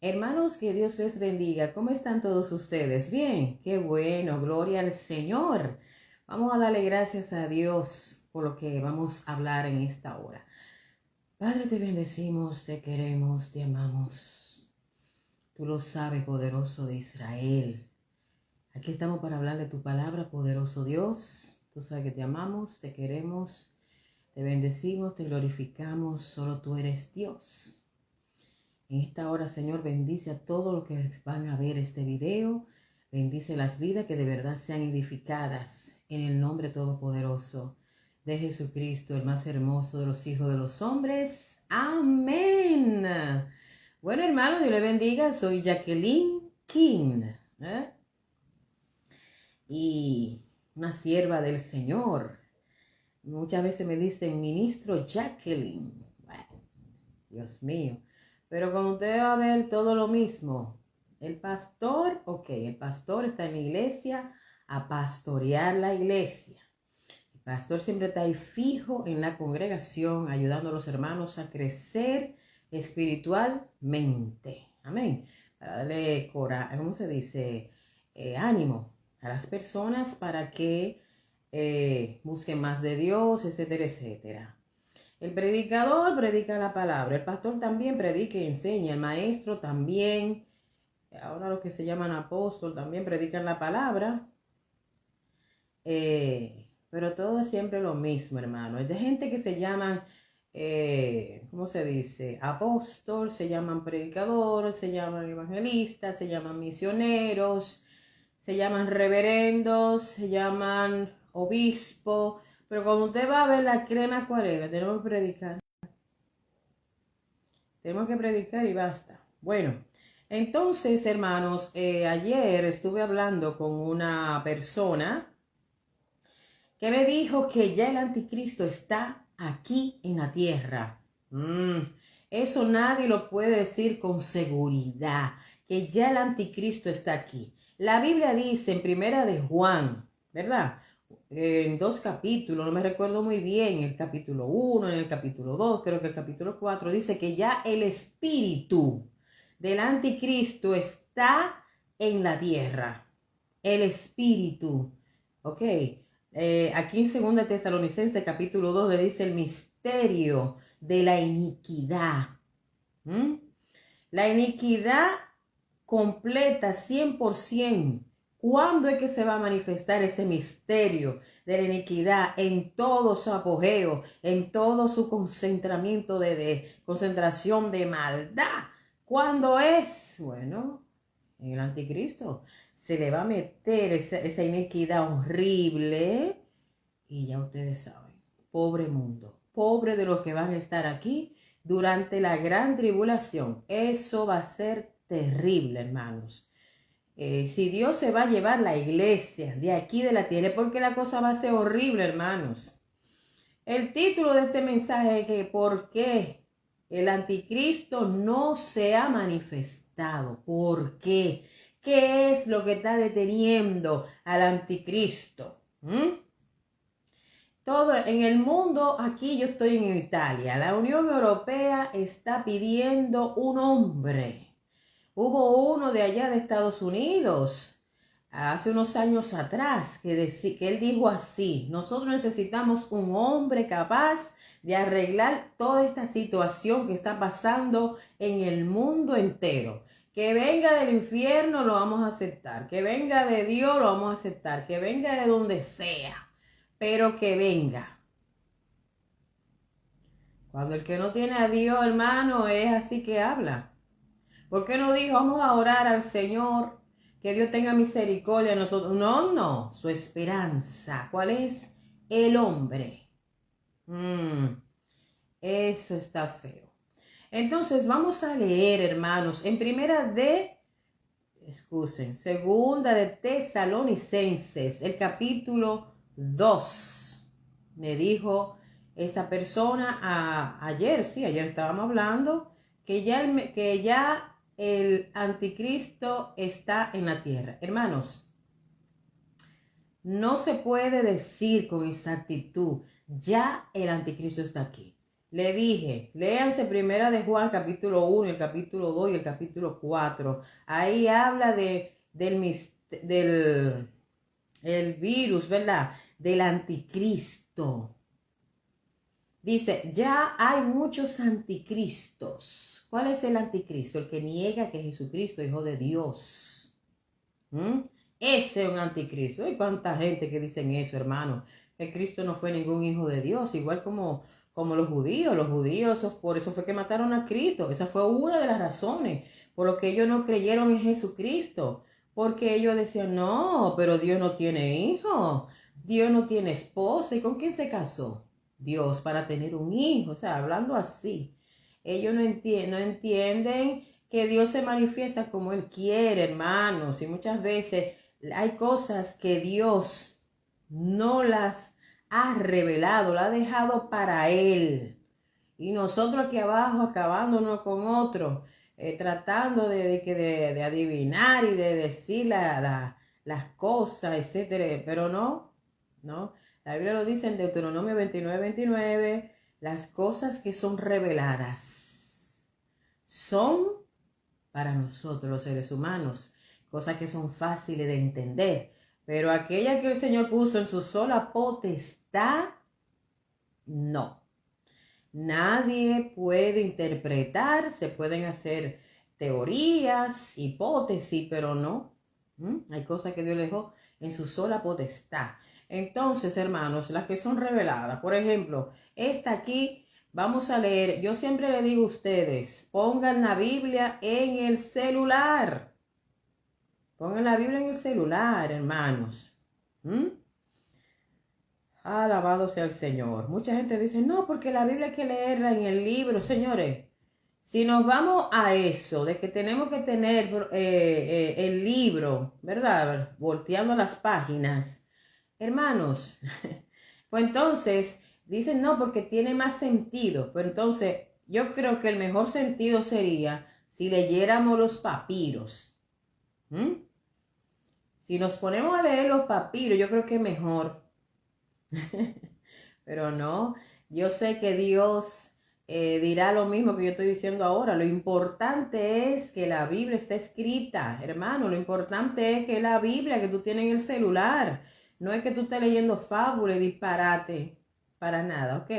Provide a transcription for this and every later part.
Hermanos, que Dios les bendiga. ¿Cómo están todos ustedes? Bien, qué bueno, gloria al Señor. Vamos a darle gracias a Dios por lo que vamos a hablar en esta hora. Padre, te bendecimos, te queremos, te amamos. Tú lo sabes, poderoso de Israel. Aquí estamos para hablar de tu palabra, poderoso Dios. Tú sabes que te amamos, te queremos, te bendecimos, te glorificamos. Solo tú eres Dios. En esta hora, Señor, bendice a todos los que van a ver este video. Bendice las vidas que de verdad sean edificadas en el nombre todopoderoso de Jesucristo, el más hermoso de los hijos de los hombres. Amén. Bueno, hermano, Dios le bendiga. Soy Jacqueline King, y una sierva del Señor. Muchas veces me dicen ministro Jacqueline. Bueno, Dios mío. Pero cuando usted va a ver todo lo mismo, el pastor está en la iglesia a pastorear la iglesia. El pastor siempre está ahí fijo en la congregación, ayudando a los hermanos a crecer espiritualmente. Amén. Para darle ¿cómo se dice? Ánimo a las personas para que busquen más de Dios, etcétera, etcétera. El predicador predica la palabra, el pastor también predica y enseña, el maestro también, ahora los que se llaman apóstol también predican la palabra, pero todo es siempre lo mismo, hermano. Es de gente que se llaman, ¿cómo se dice? Apóstol, se llaman predicadores, se llaman evangelistas, se llaman misioneros, se llaman reverendos, se llaman obispo. Pero cuando usted va a ver la crema, ¿cuál es? Tenemos que predicar. Tenemos que predicar y basta. Bueno, entonces, hermanos, ayer estuve hablando con una persona que me dijo que ya el anticristo está aquí en la tierra. Eso nadie lo puede decir con seguridad, que ya el anticristo está aquí. La Biblia dice en Primera de Juan, ¿verdad? En 2 capítulos, no me recuerdo muy bien, el capítulo 1, en el capítulo 2, creo que el capítulo 4, dice que ya el espíritu del anticristo está en la tierra. El espíritu, ¿ok? Aquí en 2 Tesalonicenses capítulo 2 le dice el misterio de la iniquidad. La iniquidad completa 100%. ¿Cuándo es que se va a manifestar ese misterio de la iniquidad en todo su apogeo, en todo su concentramiento concentración de maldad? ¿Cuándo es? Bueno, en el anticristo se le va a meter esa iniquidad horrible y ya ustedes saben, pobre mundo, pobre de los que van a estar aquí durante la gran tribulación. Eso va a ser terrible, hermanos. Si Dios se va a llevar la iglesia de aquí de la tierra, porque la cosa va a ser horrible, hermanos. El título de este mensaje es que ¿por qué el anticristo no se ha manifestado? ¿Por qué? ¿Qué es lo que está deteniendo al anticristo? Todo en el mundo, aquí yo estoy en Italia, la Unión Europea está pidiendo un hombre. Hubo uno de allá de Estados Unidos, hace unos años atrás, que él dijo así: nosotros necesitamos un hombre capaz de arreglar toda esta situación que está pasando en el mundo entero. Que venga del infierno lo vamos a aceptar, que venga de Dios lo vamos a aceptar, que venga de donde sea, pero que venga. Cuando el que no tiene a Dios, hermano, es así que habla. ¿Por qué no dijo, vamos a orar al Señor, que Dios tenga misericordia de nosotros? No, su esperanza. ¿Cuál es? El hombre. Eso está feo. Entonces vamos a leer, hermanos, en segunda de Tesalonicenses, el capítulo 2. Me dijo esa persona ayer estábamos hablando, que ya el anticristo está en la tierra. Hermanos, no se puede decir con exactitud, ya el anticristo está aquí. Le dije, léanse primera de Juan capítulo 1, el capítulo 2 y el capítulo 4. Ahí habla del el virus, ¿verdad? Del anticristo. Dice, ya hay muchos anticristos. ¿Cuál es el anticristo? El que niega que Jesucristo es hijo de Dios. Ese es un anticristo. Hay cuánta gente que dicen eso, hermano. Que Cristo no fue ningún hijo de Dios. Igual como los judíos. Los judíos, por eso fue que mataron a Cristo. Esa fue una de las razones por lo que ellos no creyeron en Jesucristo. Porque ellos decían, no, pero Dios no tiene hijo. Dios no tiene esposa. ¿Y con quién se casó? Dios, para tener un hijo. O sea, hablando así. Ellos no entienden que Dios se manifiesta como Él quiere, hermanos. Y muchas veces hay cosas que Dios no las ha revelado, la ha dejado para Él. Y nosotros aquí abajo acabándonos con otro, tratando de adivinar y de decir las cosas, etcétera. Pero no. La Biblia lo dice en Deuteronomio 29:29, las cosas que son reveladas son para nosotros los seres humanos, cosas que son fáciles de entender, pero aquella que el Señor puso en su sola potestad, no. Nadie puede interpretar, se pueden hacer teorías, hipótesis, pero no. Hay cosas que Dios le dejó en su sola potestad. Entonces, hermanos, las que son reveladas, por ejemplo, esta aquí, vamos a leer, yo siempre le digo a ustedes, pongan la Biblia en el celular. Pongan la Biblia en el celular, hermanos. Alabado sea el Señor. Mucha gente dice, no, porque la Biblia hay que leerla en el libro. Señores, si nos vamos a eso, de que tenemos que tener el libro, ¿verdad? Volteando las páginas. Hermanos, pues entonces dicen no, porque tiene más sentido. Pero entonces yo creo que el mejor sentido sería si leyéramos los papiros. Si nos ponemos a leer los papiros, yo creo que es mejor. Pero no, yo sé que Dios dirá lo mismo que yo estoy diciendo ahora. Lo importante es que la Biblia esté escrita, hermano. Lo importante es que la Biblia que tú tienes en el celular, no es que tú estés leyendo fábula y disparate, para nada, ¿ok?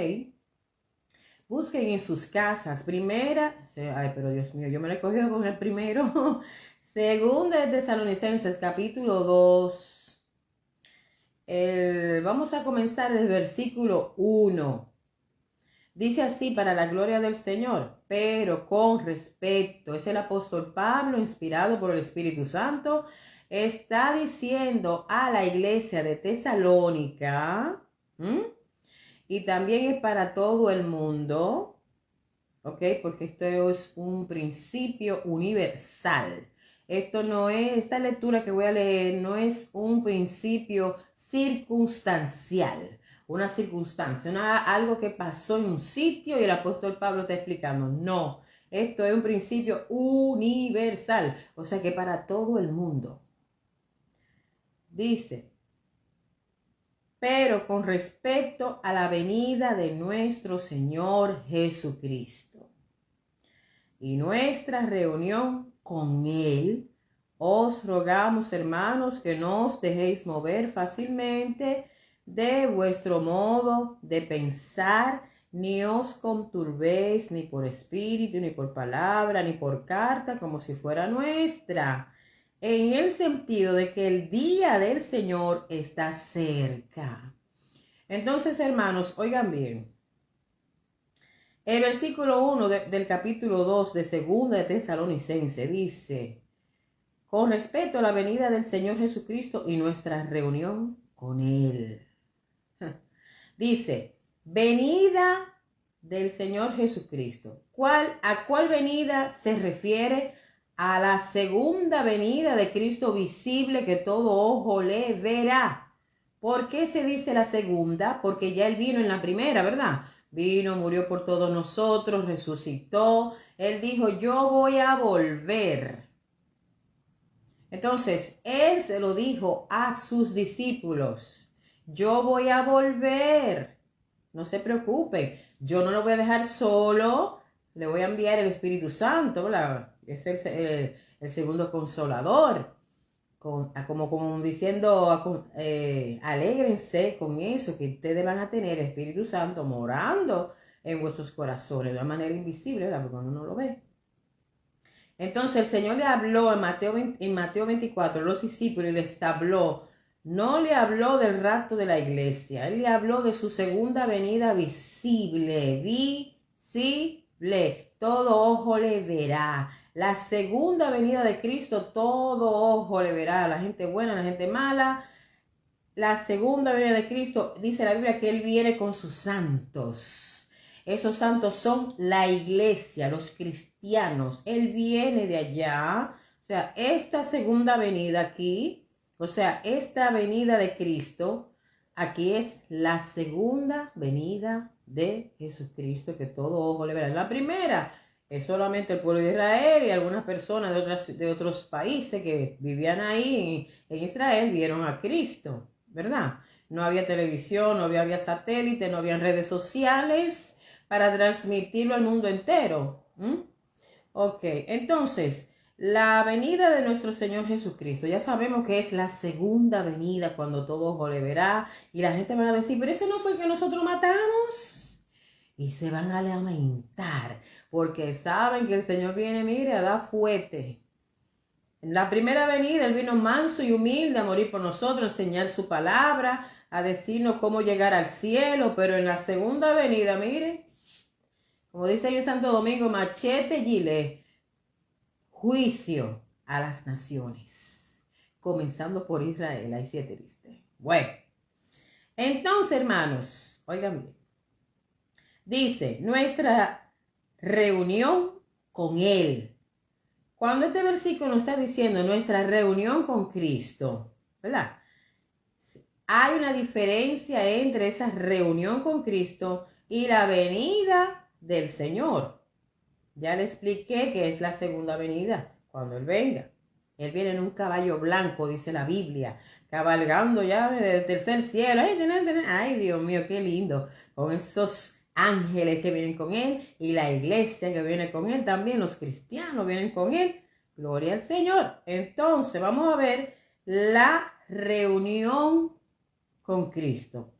Busquen en sus casas, ay, pero Dios mío, yo me lo he cogido con el primero. Segunda de Tesalonicenses, capítulo 2. Vamos a comenzar el versículo 1. Dice así, para la gloria del Señor, pero con respeto. Es el apóstol Pablo, inspirado por el Espíritu Santo, está diciendo a la iglesia de Tesalónica, y también es para todo el mundo, ¿ok? Porque esto es un principio universal. Esto no es, esta lectura que voy a leer no es un principio circunstancial, una circunstancia, algo que pasó en un sitio y el apóstol Pablo está explicando. No, esto es un principio universal, o sea que para todo el mundo. Dice, pero con respecto a la venida de nuestro Señor Jesucristo y nuestra reunión con Él, os rogamos, hermanos, que no os dejéis mover fácilmente de vuestro modo de pensar, ni os conturbéis ni por espíritu, ni por palabra, ni por carta, como si fuera nuestra, en el sentido de que el día del Señor está cerca. Entonces, hermanos, oigan bien. El versículo 1 del capítulo 2 de Segunda de Tesalonicense dice, con respecto a la venida del Señor Jesucristo y nuestra reunión con Él. Dice, venida del Señor Jesucristo. ¿A cuál venida se refiere? A la segunda venida de Cristo visible que todo ojo le verá. ¿Por qué se dice la segunda? Porque ya Él vino en la primera, ¿verdad? Vino, murió por todos nosotros, resucitó. Él dijo, yo voy a volver. Entonces, Él se lo dijo a sus discípulos. Yo voy a volver. No se preocupen. Yo no lo voy a dejar solo. Le voy a enviar el Espíritu Santo, ¿verdad? Es el segundo consolador. Como diciendo, alégrense con eso, que ustedes van a tener el Espíritu Santo morando en vuestros corazones de una manera invisible, ¿verdad? Porque uno no lo ve. Entonces el Señor le habló en Mateo 24 a los discípulos y les habló. No le habló del rapto de la iglesia, él le habló de su segunda venida visible, visible. Todo ojo le verá. La segunda venida de Cristo, todo ojo le verá. La gente buena, la gente mala. La segunda venida de Cristo, dice la Biblia que Él viene con sus santos. Esos santos son la iglesia, los cristianos. Él viene de allá. O sea, esta segunda venida aquí, o sea, esta venida de Cristo, aquí es la segunda venida de Jesucristo, que todo ojo le verá. La primera es solamente el pueblo de Israel y algunas personas de otros países que vivían ahí en Israel vieron a Cristo, ¿verdad? No había televisión, no había satélite, no había redes sociales para transmitirlo al mundo entero. Ok, entonces, la venida de nuestro Señor Jesucristo, ya sabemos que es la segunda venida cuando todo ojo le verá y la gente va a decir, pero ese no fue el que nosotros matamos. Y se van a lamentar porque saben que el Señor viene, mire, a dar fuerte. En la primera venida Él vino manso y humilde a morir por nosotros, a enseñar su palabra, a decirnos cómo llegar al cielo, pero en la segunda venida, mire, como dice ahí en Santo Domingo, machete gilet, juicio a las naciones, comenzando por Israel. Ahí sí es triste. Bueno, entonces, hermanos, oigan bien. Dice, nuestra reunión con Él. Cuando este versículo nos está diciendo nuestra reunión con Cristo, ¿verdad? Hay una diferencia entre esa reunión con Cristo y la venida del Señor. Ya le expliqué que es la segunda venida, cuando Él venga. Él viene en un caballo blanco, dice la Biblia, cabalgando ya desde el tercer cielo. Ay, Dios mío, qué lindo. Con esos ángeles que vienen con Él y la iglesia que viene con Él, también los cristianos vienen con Él. Gloria al Señor. Entonces, vamos a ver la reunión con Cristo.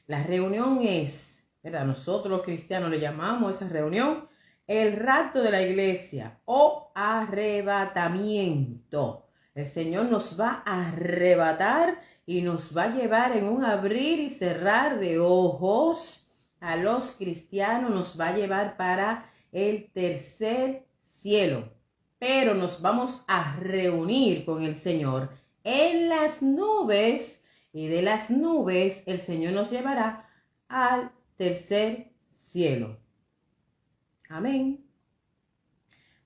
La reunión es, ¿verdad? Nosotros los cristianos le llamamos esa reunión el rapto de la iglesia o arrebatamiento. El Señor nos va a arrebatar y nos va a llevar en un abrir y cerrar de ojos. A los cristianos nos va a llevar para el tercer cielo. Pero nos vamos a reunir con el Señor en las nubes y de las nubes el Señor nos llevará al tercer cielo. Amén.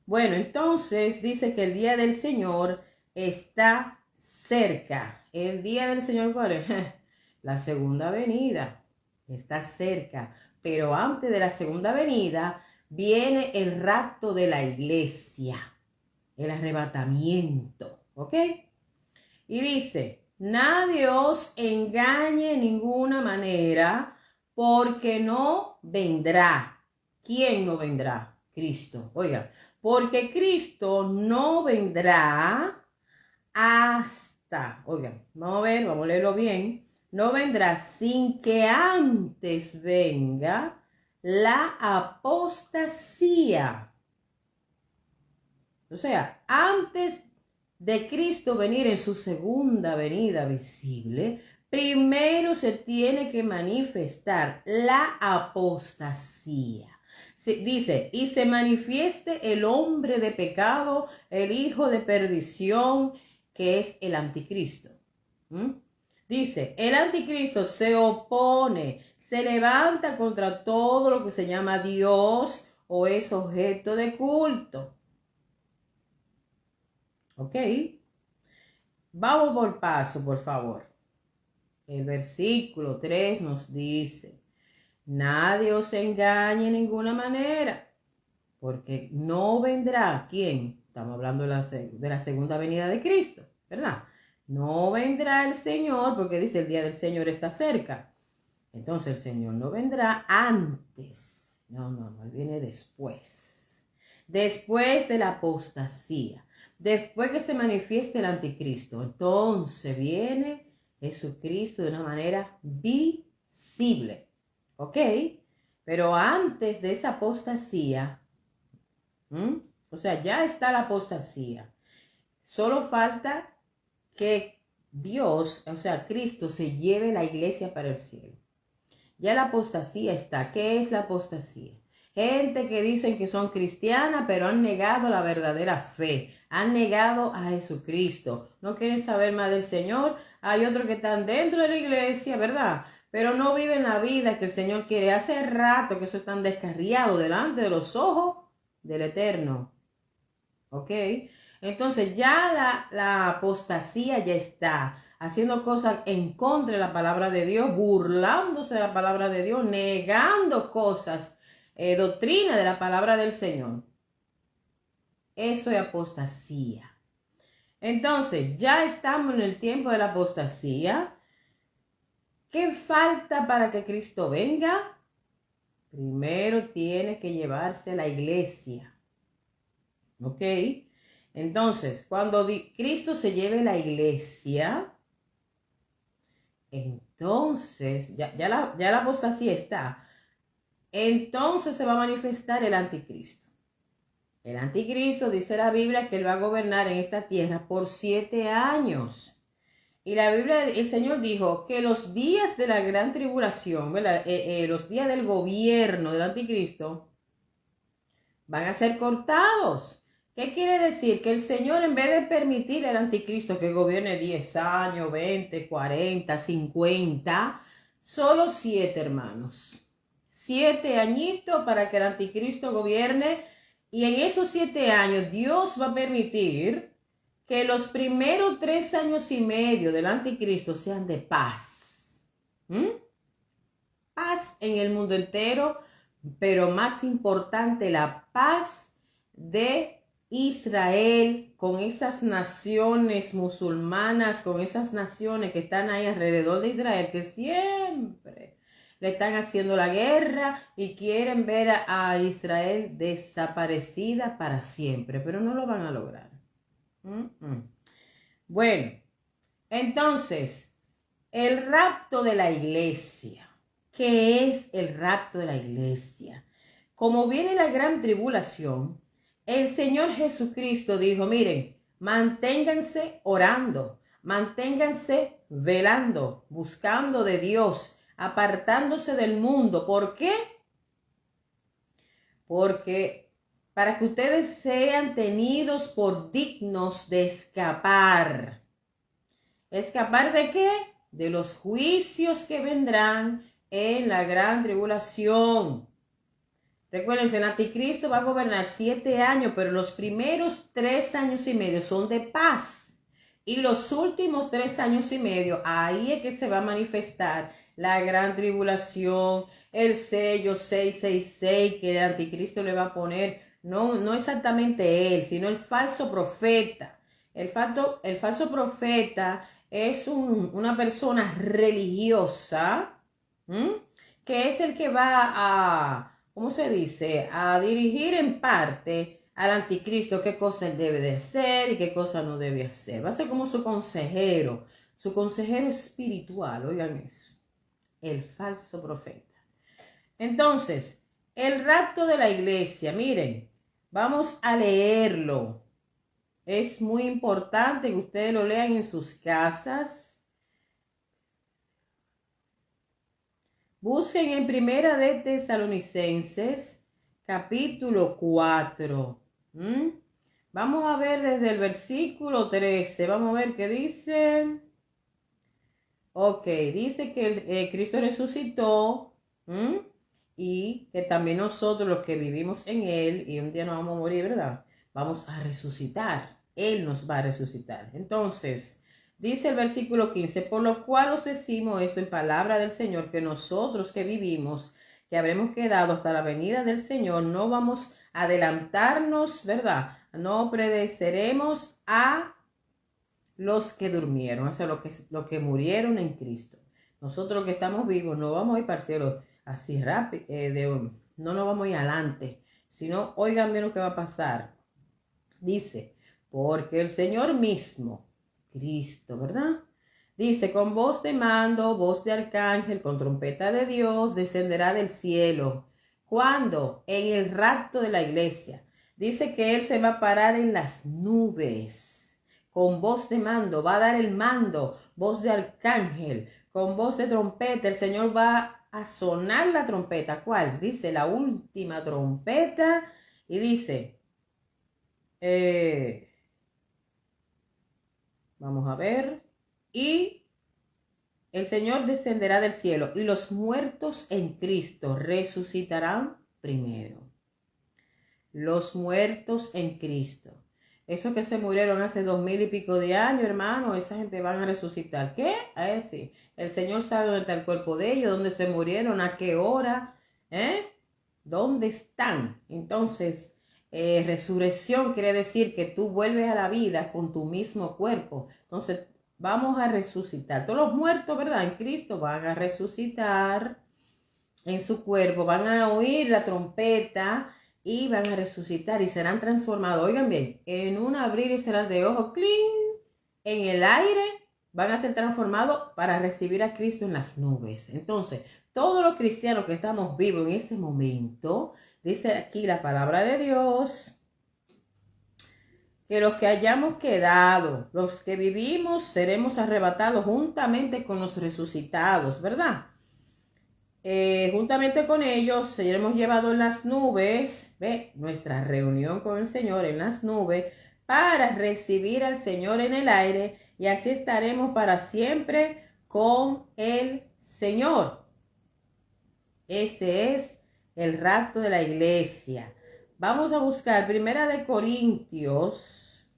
Bueno, entonces dice que el día del Señor está cerca. El día del Señor, ¿cuál es? La segunda venida. Está cerca. Pero antes de la segunda venida viene el rapto de la iglesia. El arrebatamiento. ¿Ok? Y dice, nadie os engañe en ninguna manera, porque no vendrá. ¿Quién no vendrá? Cristo. Oiga, porque Cristo no vendrá hasta, oigan, vamos a leerlo bien, no vendrá sin que antes venga la apostasía. O sea, antes de Cristo venir en su segunda venida visible, primero se tiene que manifestar la apostasía. Dice, y se manifieste el hombre de pecado, el hijo de perdición, que es el anticristo. Dice, el anticristo se opone, se levanta contra todo lo que se llama Dios o es objeto de culto. ¿Ok? Vamos por paso, por favor. El versículo 3 nos dice, nadie os engañe de ninguna manera, porque no vendrá, ¿quién? Estamos hablando de la segunda venida de Cristo, ¿verdad? No vendrá el Señor, porque dice el día del Señor está cerca. Entonces el Señor no vendrá antes. No, Él viene después. Después de la apostasía. Después que se manifieste el anticristo. Entonces viene Jesucristo de una manera visible. ¿Ok? Pero antes de esa apostasía, o sea, ya está la apostasía. Solo falta que Dios, o sea, Cristo, se lleve la iglesia para el cielo. Ya la apostasía está. ¿Qué es la apostasía? Gente que dicen que son cristianas, pero han negado la verdadera fe. Han negado a Jesucristo. No quieren saber más del Señor. Hay otros que están dentro de la iglesia, ¿verdad? Pero no viven la vida que el Señor quiere. Hace rato que eso están descarriados delante de los ojos del Eterno. ¿Ok? Entonces ya la apostasía ya está haciendo cosas en contra de la palabra de Dios, burlándose de la palabra de Dios, negando cosas, doctrina de la palabra del Señor. Eso es apostasía. Entonces, ya estamos en el tiempo de la apostasía. ¿Qué falta para que Cristo venga? Primero tiene que llevarse la iglesia. ¿Ok? Entonces, cuando Cristo se lleve la iglesia, entonces, ya la apostasía está. Entonces se va a manifestar el anticristo. El anticristo, dice la Biblia, que él va a gobernar en esta tierra por 7 años. Y la Biblia, el Señor dijo que los días de la gran tribulación, los días del gobierno del anticristo, van a ser cortados. ¿Qué quiere decir? Que el Señor, en vez de permitir al anticristo que gobierne 10 años, 20, 40, 50, solo 7, hermanos. 7 añitos para que el anticristo gobierne. Y en esos 7 años Dios va a permitir que los primeros 3 años y medio del anticristo sean de paz. Paz en el mundo entero, pero más importante, la paz de Israel con esas naciones musulmanas, con esas naciones que están ahí alrededor de Israel, que siempre le están haciendo la guerra y quieren ver a Israel desaparecida para siempre, pero no lo van a lograr. Bueno, entonces, el rapto de la iglesia. ¿Qué es el rapto de la iglesia? Como viene la gran tribulación, el Señor Jesucristo dijo, miren, manténganse orando, manténganse velando, buscando de Dios, apartándose del mundo. ¿Por qué? Porque para que ustedes sean tenidos por dignos de escapar. ¿Escapar de qué? De los juicios que vendrán en la gran tribulación. Recuerden, el anticristo va a gobernar 7 años, pero los primeros 3 años y medio son de paz. Y los últimos 3 años y medio, ahí es que se va a manifestar la gran tribulación, el sello 666 que el anticristo le va a poner. No exactamente él, sino el falso profeta. El falso profeta es una persona religiosa, que es el que va a, ¿cómo se dice? A dirigir en parte al anticristo qué cosa él debe de hacer y qué cosa no debe hacer. Va a ser como su consejero espiritual, oigan eso, el falso profeta. Entonces, el rapto de la iglesia, miren, vamos a leerlo. Es muy importante que ustedes lo lean en sus casas. Busquen en Primera de Tesalonicenses, capítulo 4. Vamos a ver desde el versículo 13. Vamos a ver qué dice. Ok, dice que Cristo resucitó. Y que también nosotros, los que vivimos en Él, y un día nos vamos a morir, ¿verdad? Vamos a resucitar. Él nos va a resucitar. Entonces, dice el versículo 15, por lo cual os decimos esto en palabra del Señor, que nosotros que vivimos, que habremos quedado hasta la venida del Señor, no vamos a adelantarnos, ¿verdad? No predeceremos a los que durmieron, o sea, los que murieron en Cristo. Nosotros que estamos vivos no vamos a ir para el cielo así rápido, no nos vamos a ir adelante, sino oigan bien lo que va a pasar. Dice, porque el Señor mismo, Cristo, ¿verdad? Dice, con voz de mando, voz de arcángel, con trompeta de Dios, descenderá del cielo. ¿Cuándo? En el rapto de la iglesia. Dice que Él se va a parar en las nubes, con voz de mando, va a dar el mando, voz de arcángel, con voz de trompeta. El Señor va a sonar la trompeta. ¿Cuál? Dice, la última trompeta. Y dice, vamos a ver. Y el Señor descenderá del cielo y los muertos en Cristo resucitarán primero. Los muertos en Cristo. Esos que se murieron hace 2000 y pico de años, hermano, esa gente van a resucitar. ¿Qué? A ese. El Señor sabe dónde está el cuerpo de ellos, dónde se murieron, a qué hora, ¿dónde están? Entonces, resurrección quiere decir que tú vuelves a la vida con tu mismo cuerpo. Entonces, vamos a resucitar. Todos los muertos, ¿verdad? En Cristo van a resucitar en su cuerpo, van a oír la trompeta y van a resucitar y serán transformados. Oigan bien, en un abrir y cerrar de ojos, ¡cling! En el aire van a ser transformados para recibir a Cristo en las nubes. Entonces, todos los cristianos que estamos vivos en ese momento, dice aquí la palabra de Dios, que los que hayamos quedado, los que vivimos, seremos arrebatados juntamente con los resucitados, ¿verdad? Juntamente con ellos seremos llevados en las nubes, ¿ve? Nuestra reunión con el Señor en las nubes, para recibir al Señor en el aire, y así estaremos para siempre con el Señor. Ese es el rapto de la iglesia. Vamos a buscar Primera de Corintios,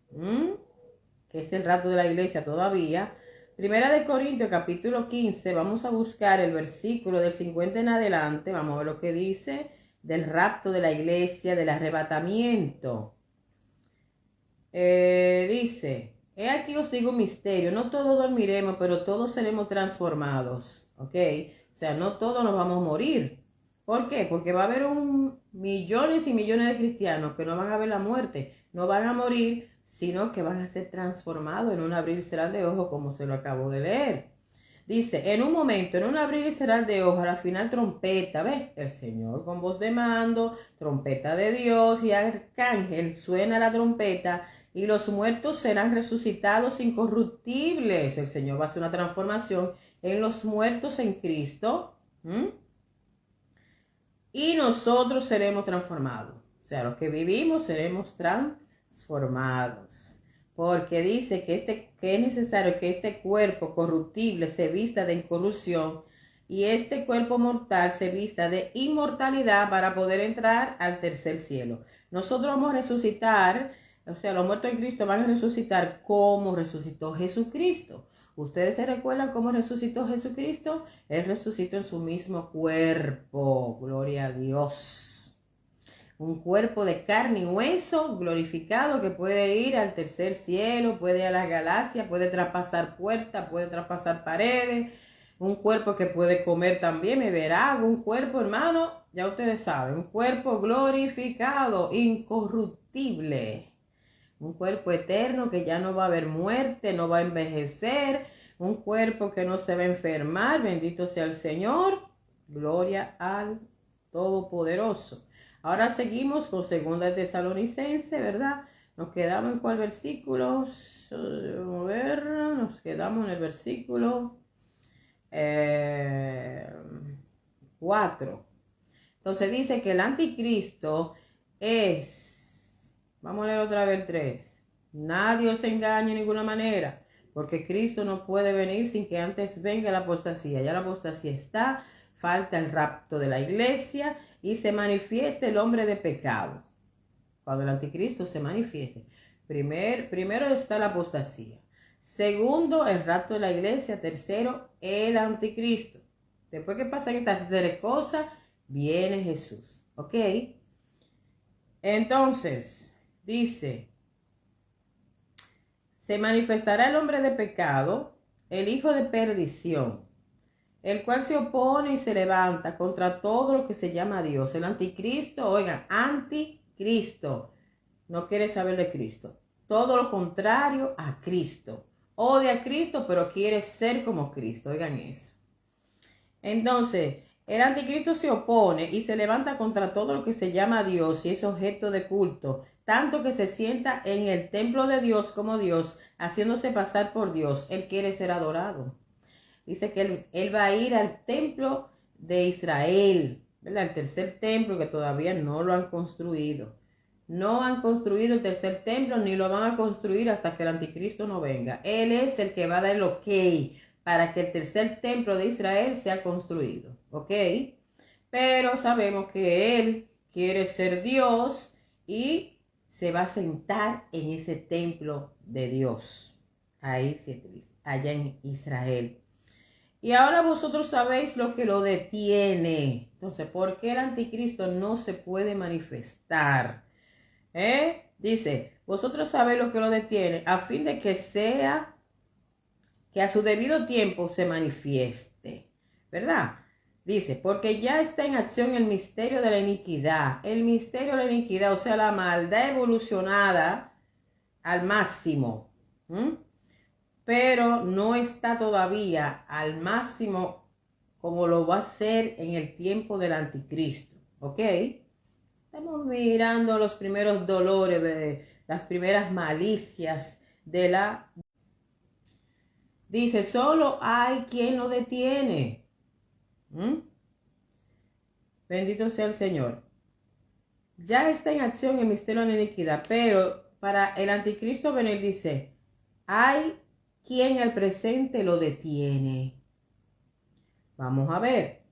que es el rapto de la iglesia todavía. Primera de Corintios, capítulo 15, vamos a buscar el versículo del 50 en adelante. Vamos a ver lo que dice del rapto de la iglesia, del arrebatamiento. Dice, he aquí os digo un misterio, no todos dormiremos, pero todos seremos transformados. ¿Ok? O sea, no todos nos vamos a morir. ¿Por qué? Porque va a haber millones y millones de cristianos que no van a ver la muerte, no van a morir, sino que van a ser transformados en un abrir y cerrar de ojos, como se lo acabo de leer. Dice, en un momento, en un abrir y cerrar de ojos, al final trompeta, ¿ves? El Señor con voz de mando, trompeta de Dios y arcángel, suena la trompeta y los muertos serán resucitados incorruptibles. El Señor va a hacer una transformación en los muertos en Cristo. Y nosotros seremos transformados. O sea, los que vivimos seremos transformados. Porque dice que es necesario que este cuerpo corruptible se vista de incorrupción y este cuerpo mortal se vista de inmortalidad para poder entrar al tercer cielo. Nosotros vamos a resucitar, o sea, los muertos en Cristo van a resucitar como resucitó Jesucristo. ¿Ustedes se recuerdan cómo resucitó Jesucristo? Él resucitó en su mismo cuerpo. Gloria a Dios. Un cuerpo de carne y hueso glorificado que puede ir al tercer cielo, puede ir a las galaxias, puede traspasar puertas, puede traspasar paredes. Un cuerpo que puede comer también, beber agua. Un cuerpo, hermano, ya ustedes saben, un cuerpo glorificado, incorruptible. Un cuerpo eterno que ya no va a haber muerte, no va a envejecer. Un cuerpo que no se va a enfermar. Bendito sea el Señor. Gloria al Todopoderoso. Ahora seguimos con 2 Tesalonicenses, ¿verdad? Nos quedamos en cuál versículo. Vamos a ver. Nos quedamos en el versículo 4. Entonces dice que el anticristo es, vamos a leer otra vez el 3. Nadie os engañe de ninguna manera, porque Cristo no puede venir sin que antes venga la apostasía. Ya la apostasía está, falta el rapto de la iglesia y se manifieste el hombre de pecado. Cuando el anticristo se manifieste, primero está la apostasía. Segundo, el rapto de la iglesia. Tercero, el anticristo. Después que pasan estas tres cosas, viene Jesús. ¿Ok? Entonces, dice, se manifestará el hombre de pecado, el hijo de perdición, el cual se opone y se levanta contra todo lo que se llama Dios. El anticristo, oigan, anticristo, no quiere saber de Cristo. Todo lo contrario a Cristo. Odia a Cristo, pero quiere ser como Cristo. Oigan eso. Entonces, el anticristo se opone y se levanta contra todo lo que se llama Dios y es objeto de culto, tanto que se sienta en el templo de Dios como Dios, haciéndose pasar por Dios. Él quiere ser adorado. Dice que él va a ir al templo de Israel, ¿verdad? El tercer templo que todavía no lo han construido. No han construido el tercer templo ni lo van a construir hasta que el anticristo no venga. Él es el que va a dar el ok para que el tercer templo de Israel sea construido. ¿Ok? Pero sabemos que él quiere ser Dios y se va a sentar en ese templo de Dios. Ahí se dice, allá en Israel. Y ahora vosotros sabéis lo que lo detiene. Entonces, ¿por qué el anticristo no se puede manifestar? Dice, vosotros sabéis lo que lo detiene, a fin de que sea, que a su debido tiempo se manifieste. ¿Verdad? Dice, porque ya está en acción el misterio de la iniquidad. El misterio de la iniquidad, o sea, la maldad evolucionada al máximo. Pero no está todavía al máximo como lo va a ser en el tiempo del anticristo. ¿Ok? Estamos mirando los primeros dolores, las primeras malicias de la... Dice, solo hay quien lo detiene. Bendito sea el Señor. Ya está en acción el misterio de la iniquidad, pero para el anticristo venir dice, hay quien al presente lo detiene. Vamos a ver.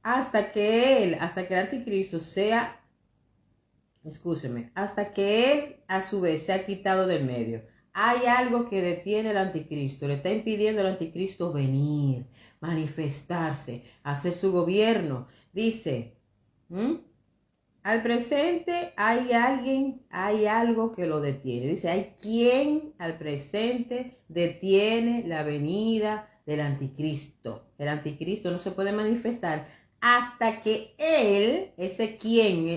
Hasta que el anticristo sea, hasta que él a su vez sea quitado del medio. Hay algo que detiene al anticristo, le está impidiendo al anticristo venir, manifestarse, hacer su gobierno. Dice, al presente hay algo que lo detiene. Dice, hay quien al presente detiene la venida del anticristo. El anticristo no se puede manifestar hasta que él, ese quien,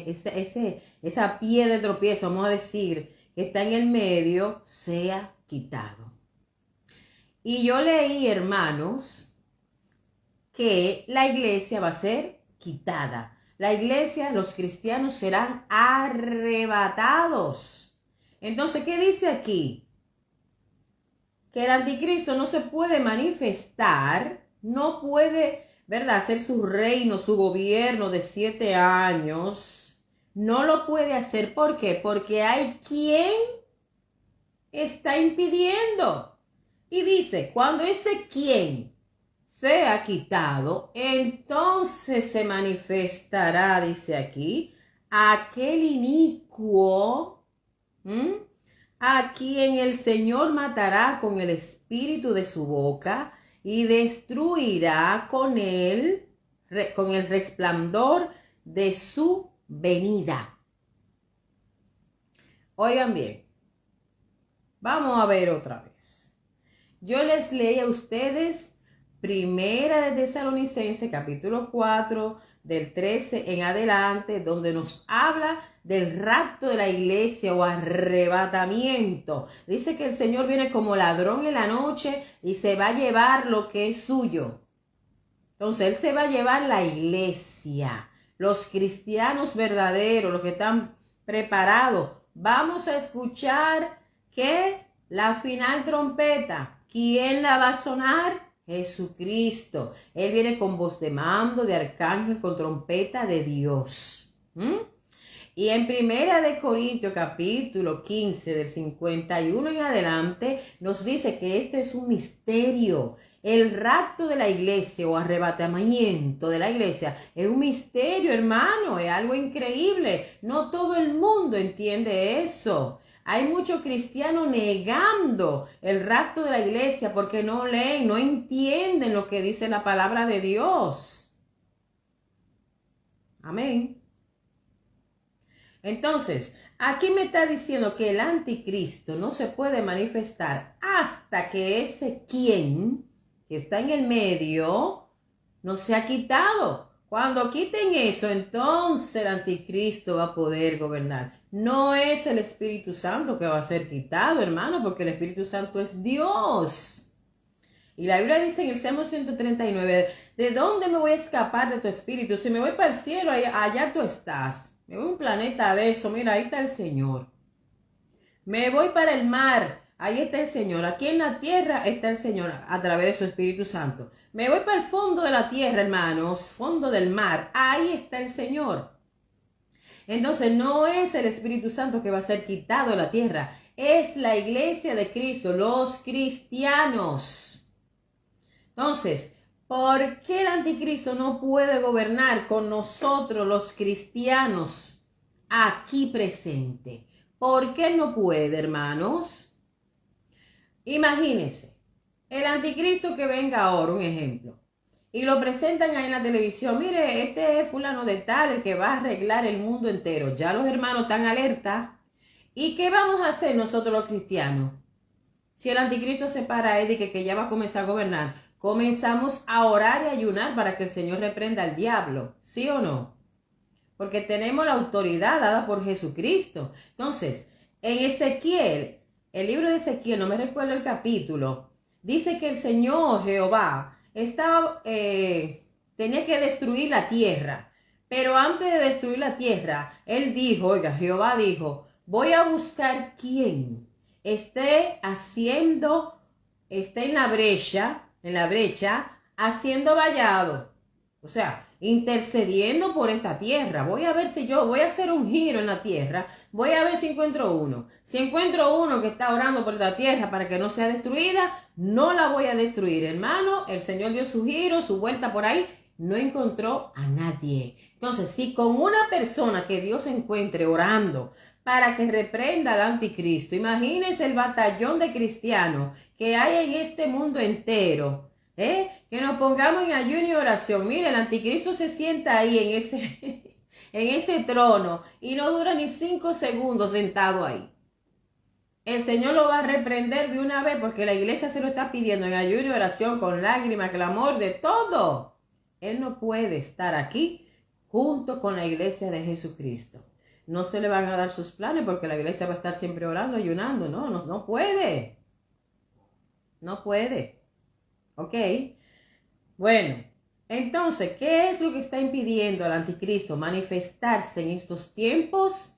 esa piedra de tropiezo, vamos a decir, que está en el medio, sea quitado. Y yo leí, hermanos, que la iglesia va a ser quitada. La iglesia, los cristianos serán arrebatados. Entonces, ¿qué dice aquí? Que el anticristo no se puede manifestar, no puede, ¿verdad?, hacer su reino, su gobierno de 7 años. No lo puede hacer. ¿Por qué? Porque hay quien está impidiendo. Y dice, cuando ese quien sea quitado, entonces se manifestará, dice aquí, aquel inicuo, a quien el Señor matará con el espíritu de su boca y destruirá con el resplandor de su venida. Oigan bien, vamos a ver otra vez. Yo les leí a ustedes Primera de Tesalonicenses, capítulo 4, del 13 en adelante, donde nos habla del rapto de la iglesia o arrebatamiento. Dice que el Señor viene como ladrón en la noche y se va a llevar lo que es suyo. Entonces, Él se va a llevar la iglesia, los cristianos verdaderos, los que están preparados. Vamos a escuchar que la final trompeta, ¿quién la va a sonar? Jesucristo. Él viene con voz de mando, de arcángel, con trompeta de Dios. Y en Primera de Corintios, capítulo 15, del 51 en adelante, nos dice que este es un misterio. El rapto de la iglesia o arrebatamiento de la iglesia es un misterio, hermano, es algo increíble. No todo el mundo entiende eso. Hay muchos cristianos negando el rapto de la iglesia porque no leen, no entienden lo que dice la palabra de Dios. Amén. Entonces, aquí me está diciendo que el anticristo no se puede manifestar hasta que ese quien que está en el medio, no se ha quitado. Cuando quiten eso, entonces el anticristo va a poder gobernar. No es el Espíritu Santo que va a ser quitado, hermano, porque el Espíritu Santo es Dios. Y la Biblia dice en el Salmo 139, ¿de dónde me voy a escapar de tu espíritu? Si me voy para el cielo, allá tú estás. Me voy a un planeta de eso, mira, ahí está el Señor. Me voy para el mar, ahí está el Señor. Aquí en la tierra está el Señor a través de su Espíritu Santo. Me voy para el fondo de la tierra, hermanos, fondo del mar, ahí está el Señor. Entonces no es el Espíritu Santo que va a ser quitado de la tierra, es la iglesia de Cristo, los cristianos. Entonces, ¿por qué el anticristo no puede gobernar con nosotros los cristianos aquí presentes? ¿Por qué no puede, hermanos? Imagínense, el anticristo que venga ahora, un ejemplo, y lo presentan ahí en la televisión. Mire, este es fulano de tal, el que va a arreglar el mundo entero. Ya los hermanos están alerta. ¿Y qué vamos a hacer nosotros los cristianos? Si el anticristo se para ahí de que ya va a comenzar a gobernar, comenzamos a orar y ayunar para que el Señor reprenda al diablo, ¿sí o no? Porque tenemos la autoridad dada por Jesucristo. Entonces, en Ezequiel, el libro de Ezequiel, no me recuerdo el capítulo, dice que el Señor Jehová tenía que destruir la tierra. Pero antes de destruir la tierra, él dijo, oiga, Jehová dijo, voy a buscar quien esté en la brecha, haciendo vallado, o sea, intercediendo por esta tierra. Voy a ver si voy a hacer un giro en la tierra, voy a ver si encuentro uno. Si encuentro uno que está orando por la tierra para que no sea destruida, no la voy a destruir, hermano. El Señor dio su giro, su vuelta por ahí, no encontró a nadie. Entonces, si con una persona que Dios encuentre orando para que reprenda al anticristo, imagínense el batallón de cristianos que hay en este mundo entero, que nos pongamos en ayuno y oración. Mire, el anticristo se sienta ahí en ese trono y no dura ni 5 segundos sentado ahí. El Señor lo va a reprender de una vez porque la iglesia se lo está pidiendo en ayuno y oración, con lágrimas, clamor, de todo. Él no puede estar aquí junto con la iglesia de Jesucristo. No se le van a dar sus planes porque la iglesia va a estar siempre orando, ayunando. No puede. No puede. ¿Ok? Bueno, entonces, ¿qué es lo que está impidiendo al anticristo manifestarse en estos tiempos?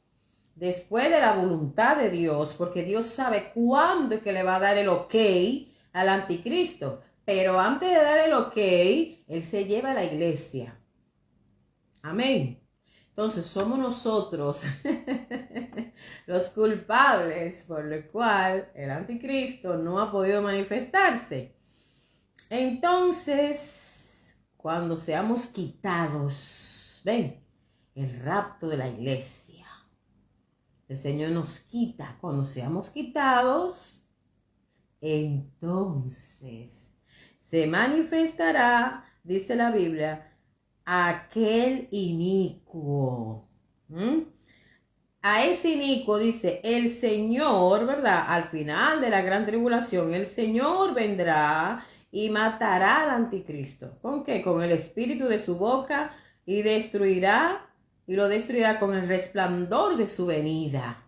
Después de la voluntad de Dios, porque Dios sabe cuándo es que le va a dar el ok al anticristo. Pero antes de dar el ok, Él se lleva a la iglesia. Amén. Entonces somos nosotros los culpables por lo cual el anticristo no ha podido manifestarse. Entonces, cuando seamos quitados, ven, el rapto de la iglesia, el Señor nos quita. Cuando seamos quitados, entonces se manifestará, dice la Biblia, aquel inicuo. A ese inicuo dice el Señor, ¿verdad? Al final de la gran tribulación, el Señor vendrá y matará al anticristo. ¿Con qué? Con el espíritu de su boca y lo destruirá con el resplandor de su venida.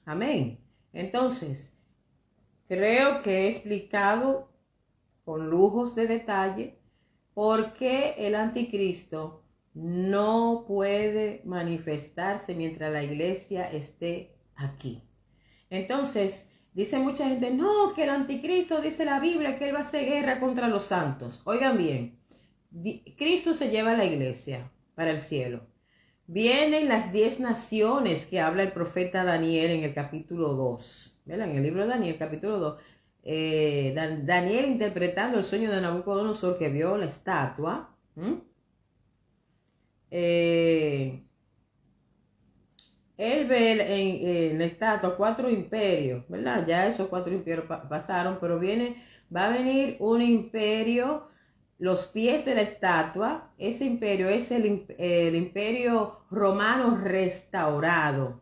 Amén. Entonces, creo que he explicado con lujos de detalle por qué el anticristo no puede manifestarse mientras la iglesia esté aquí. Entonces, dice mucha gente, no, que el anticristo, dice la Biblia, que él va a hacer guerra contra los santos. Oigan bien, Cristo se lleva a la iglesia para el cielo. Vienen las 10 naciones que habla el profeta Daniel en el capítulo 2. ¿Verdad? En el libro de Daniel, capítulo 2. Daniel interpretando el sueño de Nabucodonosor, que vio la estatua. Él ve en la estatua 4 imperios, ¿verdad? Ya esos 4 imperios pasaron, pero va a venir un imperio, los pies de la estatua. Ese imperio es el imperio romano restaurado.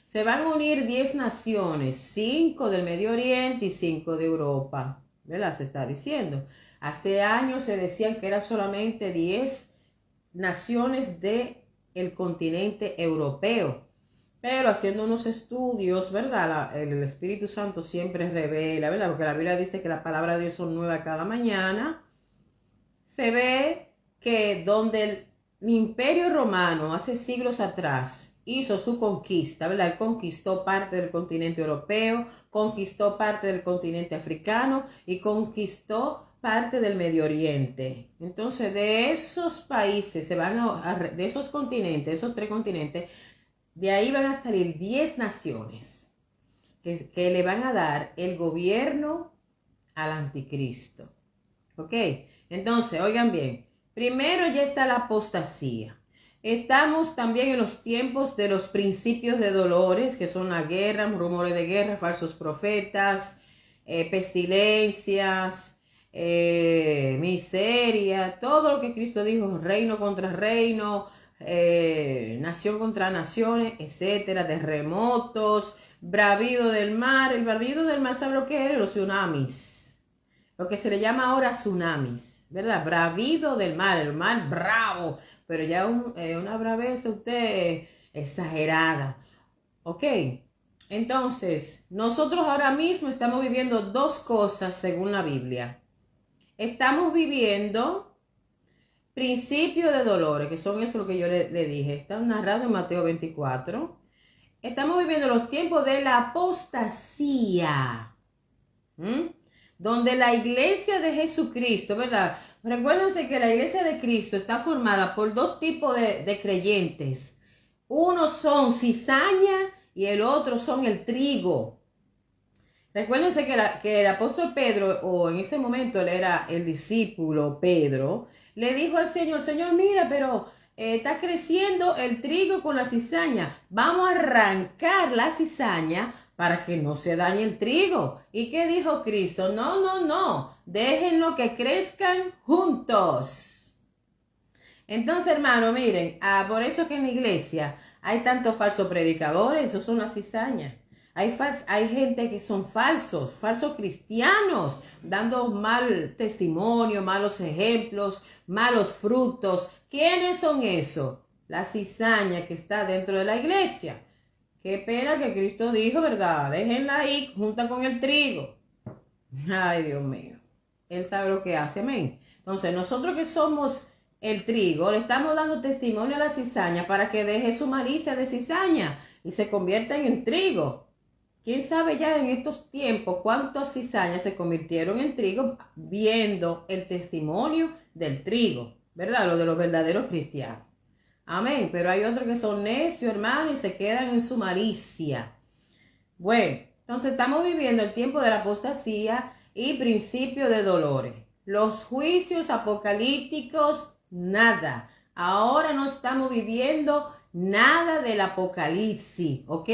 se van a unir 10 naciones, 5 del Medio Oriente y 5 de Europa, ¿verdad? Se está diciendo. Hace años se decían que eran solamente 10 naciones del continente europeo. Pero haciendo unos estudios, ¿verdad? El Espíritu Santo siempre revela, ¿verdad? Porque la Biblia dice que la palabra de Dios son nueva cada mañana. Se ve que donde el Imperio Romano hace siglos atrás hizo su conquista, ¿verdad? Él conquistó parte del continente europeo, conquistó parte del continente africano y conquistó parte del Medio Oriente. Entonces, de esos países, de esos continentes, esos 3 continentes, de ahí van a salir 10 naciones que le van a dar el gobierno al anticristo. ¿Ok? Entonces, oigan bien. Primero ya está la apostasía. Estamos también en los tiempos de los principios de dolores, que son la guerra, rumores de guerra, falsos profetas, pestilencias, miseria, todo lo que Cristo dijo, reino contra reino, nación contra naciones, etcétera, terremotos, bravío del mar. El bravío del mar, ¿sabe lo que es? Los tsunamis, lo que se le llama ahora tsunamis, ¿verdad? Bravío del mar, el mar bravo, pero ya una braveza usted exagerada, ¿ok? Entonces, nosotros ahora mismo estamos viviendo 2 cosas según la Biblia. Estamos viviendo principios de dolores, que son eso lo que yo le dije. Está narrado en Mateo 24. Estamos viviendo los tiempos de la apostasía. Donde la iglesia de Jesucristo, ¿verdad? Recuérdense que la iglesia de Cristo está formada por 2 tipos de creyentes. Uno son cizaña y el otro son el trigo. Recuérdense que el apóstol Pedro, o en ese momento él era el discípulo Pedro, le dijo al Señor, Señor, mira, pero está creciendo el trigo con la cizaña. Vamos a arrancar la cizaña para que no se dañe el trigo. ¿Y qué dijo Cristo? No. Déjenlo que crezcan juntos. Entonces, hermano, miren, por eso que en la iglesia hay tantos falsos predicadores, esos son las cizañas. Hay gente que son falsos cristianos, dando mal testimonio, malos ejemplos, malos frutos. ¿Quiénes son esos? La cizaña que está dentro de la iglesia. Qué pena que Cristo dijo, ¿verdad? Déjenla ahí junta con el trigo. Ay, Dios mío. Él sabe lo que hace, amén. Entonces, nosotros que somos el trigo, le estamos dando testimonio a la cizaña para que deje su malicia de cizaña y se convierta en trigo. ¿Quién sabe ya en estos tiempos cuántas cizañas se convirtieron en trigo viendo el testimonio del trigo? ¿Verdad? Lo de los verdaderos cristianos. Amén. Pero hay otros que son necios, hermanos, y se quedan en su malicia. Bueno, entonces estamos viviendo el tiempo de la apostasía y principio de dolores. Los juicios apocalípticos, nada. Ahora no estamos viviendo nada del apocalipsis, ¿ok?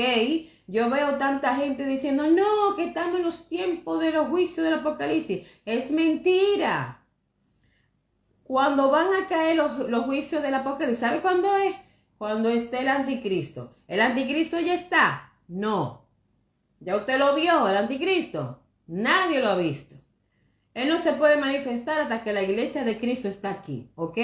Yo veo tanta gente diciendo, no, que estamos en los tiempos de los juicios del apocalipsis. Es mentira. Cuando van a caer los juicios del apocalipsis, ¿sabe cuándo es? Cuando esté el anticristo. ¿El anticristo ya está? No. ¿Ya usted lo vio, el anticristo? Nadie lo ha visto. Él no se puede manifestar hasta que la iglesia de Cristo está aquí, ¿ok?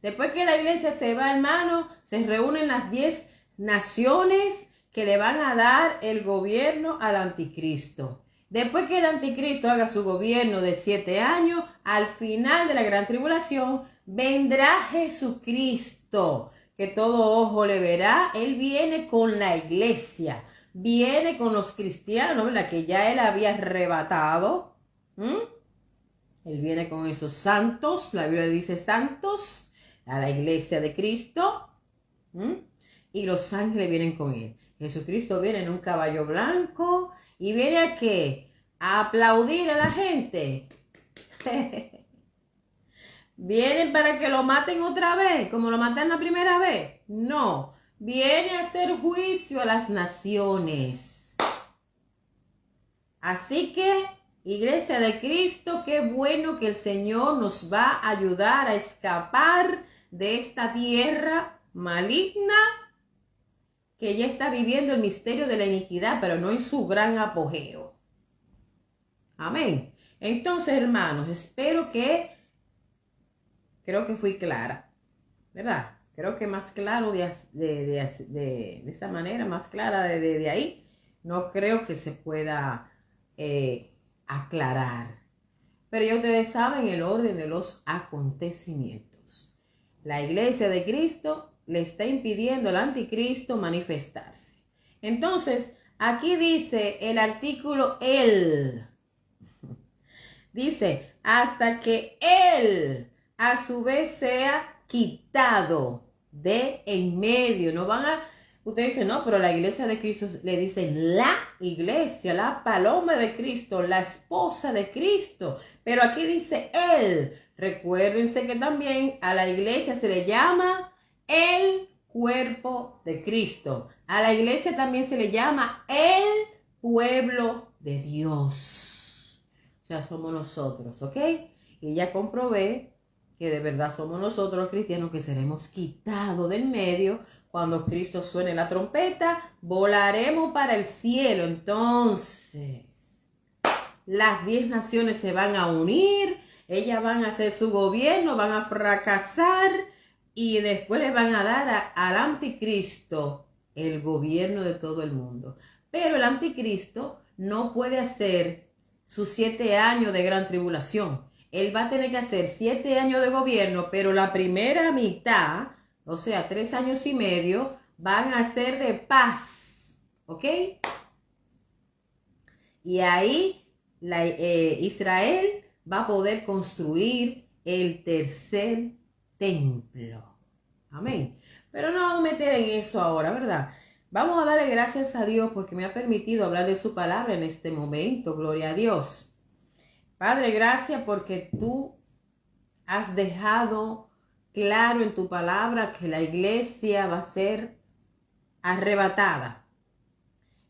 Después que la iglesia se va, hermano, se reúnen las 10 naciones que le van a dar el gobierno al anticristo. Después que el anticristo haga su gobierno de 7 años, al final de la gran tribulación, vendrá Jesucristo, que todo ojo le verá. Él viene con la iglesia, viene con los cristianos, ¿verdad? Que ya él había arrebatado. Él viene con esos santos, la Biblia dice santos, a la iglesia de Cristo. Y los ángeles vienen con él. Jesucristo viene en un caballo blanco y viene a ¿qué? A aplaudir a la gente. ¿Vienen para que lo maten otra vez, como lo mataron la primera vez? No, viene a hacer juicio a las naciones. Así que, Iglesia de Cristo, qué bueno que el Señor nos va a ayudar a escapar de esta tierra maligna que ya está viviendo el misterio de la iniquidad, pero no en su gran apogeo. Amén. Entonces, hermanos, creo que fui clara, ¿verdad? Creo que más claro de esa manera, más clara de ahí, no creo que se pueda aclarar. Pero ya ustedes saben el orden de los acontecimientos. La iglesia de Cristo le está impidiendo al anticristo manifestarse. Entonces, aquí dice el artículo él. Dice, hasta que él a su vez sea quitado de en medio. No van a, ustedes dicen, no, pero la iglesia de Cristo le dicen la iglesia, la paloma de Cristo, la esposa de Cristo. Pero aquí dice él. Recuérdense que también a la iglesia se le llama el cuerpo de Cristo. A la iglesia también se le llama el pueblo de Dios. O sea, somos nosotros, ¿ok? Y ya comprobé que de verdad somos nosotros los cristianos que seremos quitados del medio. Cuando Cristo suene la trompeta, volaremos para el cielo. Entonces, las 10 naciones se van a unir, ellas van a hacer su gobierno, van a fracasar y después le van a dar al anticristo el gobierno de todo el mundo. Pero el anticristo no puede hacer sus 7 años de gran tribulación. Él va a tener que hacer 7 años de gobierno, pero la primera mitad, o sea, 3 años y medio, van a ser de paz. ¿Ok? Y ahí Israel va a poder construir el tercer templo. Amén. Pero no vamos a meter en eso ahora, ¿verdad? Vamos a darle gracias a Dios porque me ha permitido hablar de su palabra en este momento. Gloria a Dios. Padre, gracias porque tú has dejado claro en tu palabra que la iglesia va a ser arrebatada.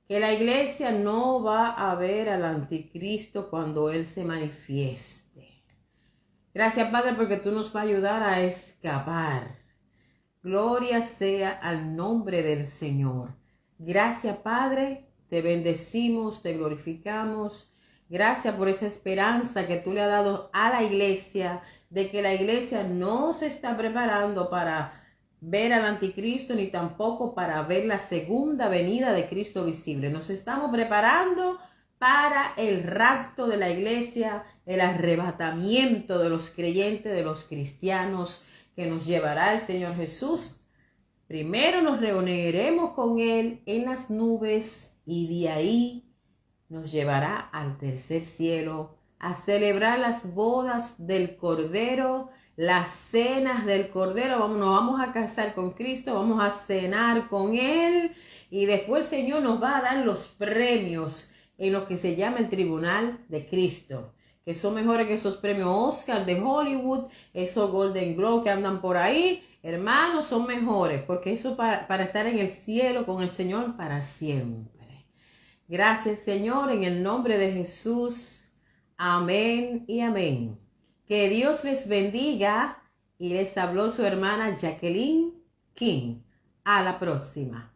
Que la iglesia no va a ver al anticristo cuando él se manifieste. Gracias, Padre, porque tú nos vas a ayudar a escapar. Gloria sea al nombre del Señor. Gracias, Padre, te bendecimos, te glorificamos. Gracias por esa esperanza que tú le has dado a la iglesia, de que la iglesia no se está preparando para ver al anticristo, ni tampoco para ver la segunda venida de Cristo visible. Nos estamos preparando para el rapto de la iglesia, el arrebatamiento de los creyentes, de los cristianos, que nos llevará el Señor Jesús. Primero nos reuniremos con Él en las nubes y de ahí nos llevará al tercer cielo a celebrar las bodas del Cordero, las cenas del Cordero. Nos vamos a casar con Cristo, vamos a cenar con Él y después el Señor nos va a dar los premios en lo que se llama el Tribunal de Cristo, que son mejores que esos premios Oscar de Hollywood, esos Golden Globe que andan por ahí. Hermanos, son mejores, porque eso para estar en el cielo con el Señor para siempre. Gracias, Señor, en el nombre de Jesús. Amén y amén. Que Dios les bendiga y les habló su hermana Jacqueline King. A la próxima.